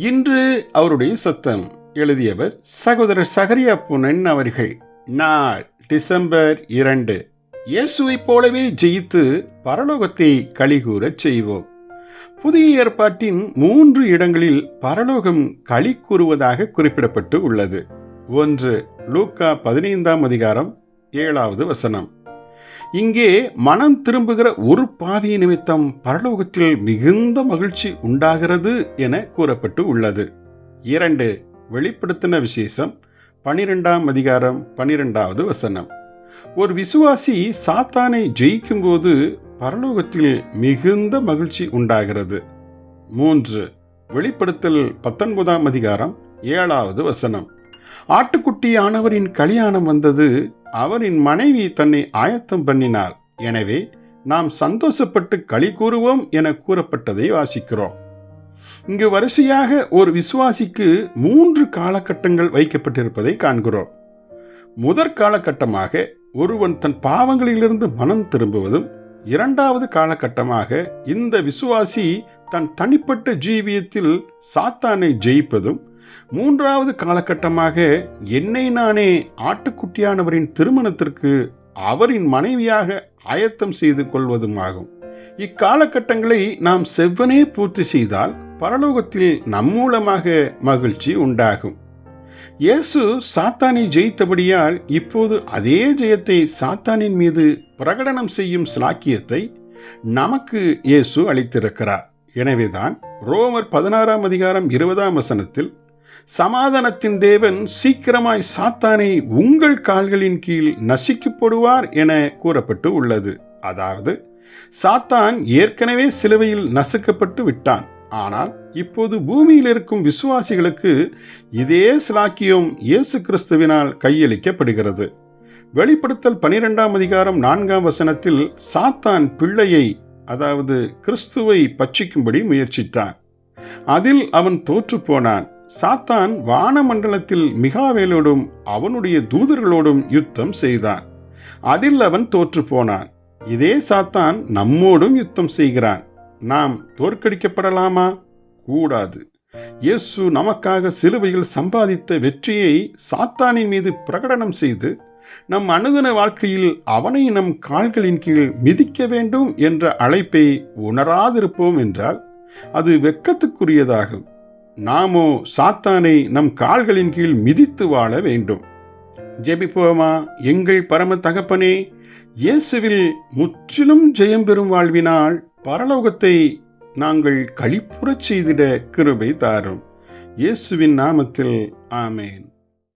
இன்று அவருடைய சத்தம். எழுதியவர் சகோதரர் சகரியா புனன் அவர்கள். நாள் டிசம்பர் 2. இயேசுவைப் போலவே ஜெயித்து பரலோகத்தை களிகூறச் செய்வோம். புதிய ஏற்பாட்டின் 3 இடங்களில் பரலோகம் களி கூறுவதாக குறிப்பிடப்பட்டு உள்ளது. 1. லூக்கா 15ஆம் அதிகாரம் 7வது வசனம். இங்கே மனம் திரும்புகிற ஒரு பாவி நிமித்தம் பரலோகத்தில் மிகுந்த மகிழ்ச்சி உண்டாகிறது என கூறப்பட்டு உள்ளது. 2. வெளிப்படுத்தின விசேஷம் 12ஆம் அதிகாரம் 12வது வசனம். ஒரு விசுவாசி சாத்தானை ஜெயிக்கும் போது பரலோகத்தில் மிகுந்த மகிழ்ச்சி உண்டாகிறது. 3. வெளிப்படுத்தல் 19ஆம் அதிகாரம் 7வது வசனம். ஆட்டுக்குட்டியானவரின் கல்யாணம் வந்தது, அவரின் மனைவி தன்னை ஆயத்தம் பண்ணினாள், எனவே நாம் சந்தோஷப்பட்டு களி கூறுவோம் என கூறப்பட்டதை வாசிக்கிறோம். இங்கு வரிசையாக ஒரு விசுவாசிக்கு 3 காலகட்டங்கள் வைக்கப்பட்டிருப்பதை காண்கிறோம். முதற் காலகட்டமாக ஒருவன் தன் பாவங்களிலிருந்து மனம் திரும்புவதும், 2வது காலகட்டமாக இந்த விசுவாசி தன் தனிப்பட்ட ஜீவியத்தில் சாத்தானை ஜெயிப்பதும், 3வது காலகட்டமாக என்னை நானே ஆட்டுக்குட்டியானவரின் திருமணத்திற்கு அவரின் மனைவியாக ஆயத்தம் செய்து கொள்வதுமாகும். இக்காலகட்டங்களை நாம் செவ்வனே பூர்த்தி செய்தால் பரலோகத்தில் நம் மூலமாக மகிழ்ச்சி உண்டாகும். இயேசு சாத்தானை ஜெயித்தபடியால் இப்போது அதே ஜெயத்தை சாத்தானின் மீது பிரகடனம் செய்யும் சிலாக்கியத்தை நமக்கு இயேசு அளித்திருக்கிறார். எனவேதான் ரோமர் 16ஆம் அதிகாரம் 20ஆம் வசனத்தில் சமாதானத்தின் தேவன் சீக்கிரமாய் சாத்தானை உங்கள் கால்களின் கீழ் நசுக்கிப்படுவார் என கூறப்பட்டு உள்ளது. அதாவது சாத்தான் ஏற்கனவே சிலுவையில் நசுக்கப்பட்டு விட்டான். ஆனால் இப்போது பூமியில் இருக்கும் விசுவாசிகளுக்கு இதே சிலாக்கியம் இயேசு கிறிஸ்துவினால் கையளிக்கப்படுகிறது. வெளிப்படுத்தல் 12ஆம் அதிகாரம் 4ஆம் வசனத்தில் சாத்தான் பிள்ளையை, அதாவது கிறிஸ்துவை பட்சிக்கும்படி முயற்சித்தான். அதில் அவன் தோற்று போனான். சாத்தான் வானமண்டலத்தில் மிகாவேலோடும் அவனுடைய தூதர்களோடும் யுத்தம் செய்தான். அதில் அவன் தோற்று போனான். இதே சாத்தான் நம்மோடும் யுத்தம் செய்கிறான். நாம் தோற்கடிக்கப்படலாமா? கூடாது. இயேசு நமக்காக சிலுவையில் சம்பாதித்த வெற்றியை சாத்தானின் மீது பிரகடனம் செய்து நம் அனுதின வாழ்க்கையில் அவனை நம் கால்களின் கீழ் மிதிக்க வேண்டும் என்ற அழைப்பை உணராதிருப்போம் என்றால் அது வெட்கத்துக்குரியதாகும். நாமோ சாத்தானை நம் கால்களின் கீழ் மிதித்து வாழ வேண்டும். ஜெபிப்போமா? எங்கள் பரம தகப்பனே, இயேசுவில் முற்றிலும் ஜெயம் பெறும் வாழ்வினால் பரலோகத்தை நாங்கள் களிப்புறச் செய்திட கிருபை தாரும். இயேசுவின் நாமத்தில் ஆமேன்.